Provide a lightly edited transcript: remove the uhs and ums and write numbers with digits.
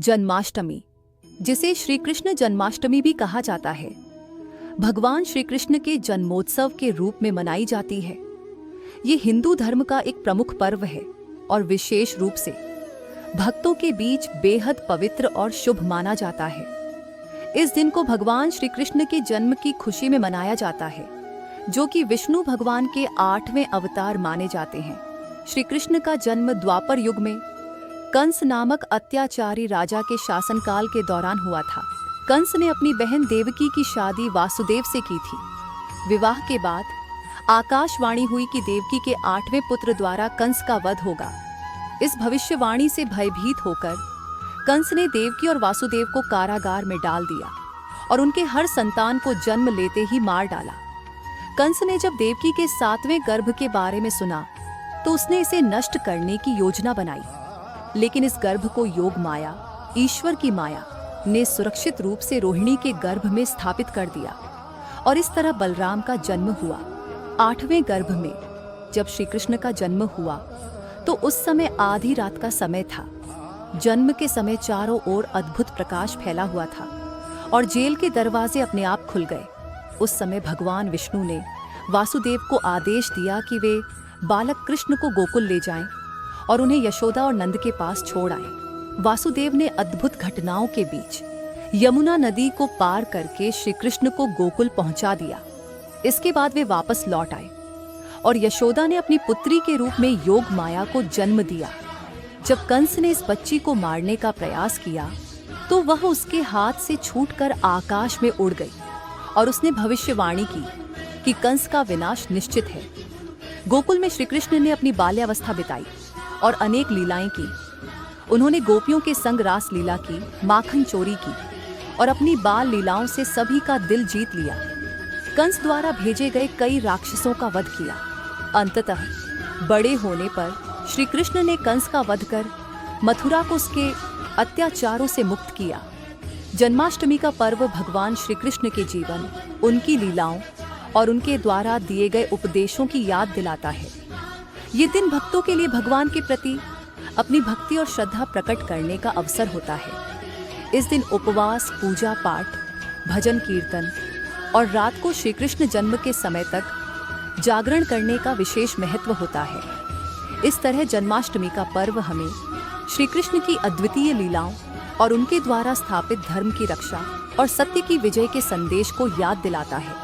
जन्माष्टमी, जिसे श्री कृष्ण जन्माष्टमी भी कहा जाता है, भगवान श्री कृष्ण के जन्मोत्सव के रूप में मनाई जाती है। ये हिंदू धर्म का एक प्रमुख पर्व है और विशेष रूप से भक्तों के बीच बेहद पवित्र और शुभ माना जाता है। इस दिन को भगवान श्री कृष्ण के जन्म की खुशी में मनाया जाता है, जो कि विष्णु भगवान के 8वें अवतार माने जाते हैं। श्री कृष्ण का जन्म द्वापर युग में कंस नामक अत्याचारी राजा के शासनकाल के दौरान हुआ था। कंस ने अपनी बहन देवकी की शादी वासुदेव से की थी। विवाह के बाद आकाशवाणी हुई कि देवकी के 8वें पुत्र द्वारा कंस का वध होगा। इस भविष्यवाणी से भयभीत होकर कंस ने देवकी और वासुदेव को कारागार में डाल दिया और उनके हर संतान को जन्म लेते ही मार डाला। कंस ने जब देवकी के 7वें गर्भ के बारे में सुना तो उसने इसे नष्ट करने की योजना बनाई, लेकिन इस गर्भ को योग माया, ईश्वर की माया, ने सुरक्षित रूप से रोहिणी के गर्भ में स्थापित कर दिया और इस तरह बलराम का जन्म हुआ। 8वें गर्भ में जब श्री कृष्ण का जन्म हुआ तो उस समय आधी रात का समय था। जन्म के समय चारों ओर अद्भुत प्रकाश फैला हुआ था और जेल के दरवाजे अपने आप खुल गए। उस समय भगवान विष्णु ने वासुदेव को आदेश दिया कि वे बालक कृष्ण को गोकुल ले जाएं और उन्हें यशोदा और नंद के पास छोड़ आए। वासुदेव ने अद्भुत घटनाओं के बीच यमुना नदी को पार करके श्री कृष्ण को गोकुल पहुंचा दिया। इसके बाद वे वापस लौट आए और यशोदा ने अपनी पुत्री के रूप में योग माया को जन्म दिया। जब कंस ने इस बच्ची को मारने का प्रयास किया तो वह उसके हाथ से छूटकर आकाश में उड़ गई और उसने भविष्यवाणी की कि कंस का विनाश निश्चित है। गोकुल में श्री कृष्ण ने अपनी बाल्यावस्था बिताई और अनेक लीलाएं की। उन्होंने गोपियों के संग रास लीला की, माखन चोरी की और अपनी बाल लीलाओं से सभी का दिल जीत लिया। कंस द्वारा भेजे गए कई राक्षसों का वध किया। अंततः बड़े होने पर श्री कृष्ण ने कंस का वध कर मथुरा को उसके अत्याचारों से मुक्त किया। जन्माष्टमी का पर्व भगवान श्री कृष्ण के जीवन, उनकी लीलाओं और उनके द्वारा दिए गए उपदेशों की याद दिलाता है। ये दिन भक्तों के लिए भगवान के प्रति अपनी भक्ति और श्रद्धा प्रकट करने का अवसर होता है। इस दिन उपवास, पूजा पाठ, भजन कीर्तन और रात को श्री कृष्ण जन्म के समय तक जागरण करने का विशेष महत्व होता है। इस तरह जन्माष्टमी का पर्व हमें श्री कृष्ण की अद्वितीय लीलाओं और उनके द्वारा स्थापित धर्म की रक्षा और सत्य की विजय के संदेश को याद दिलाता है।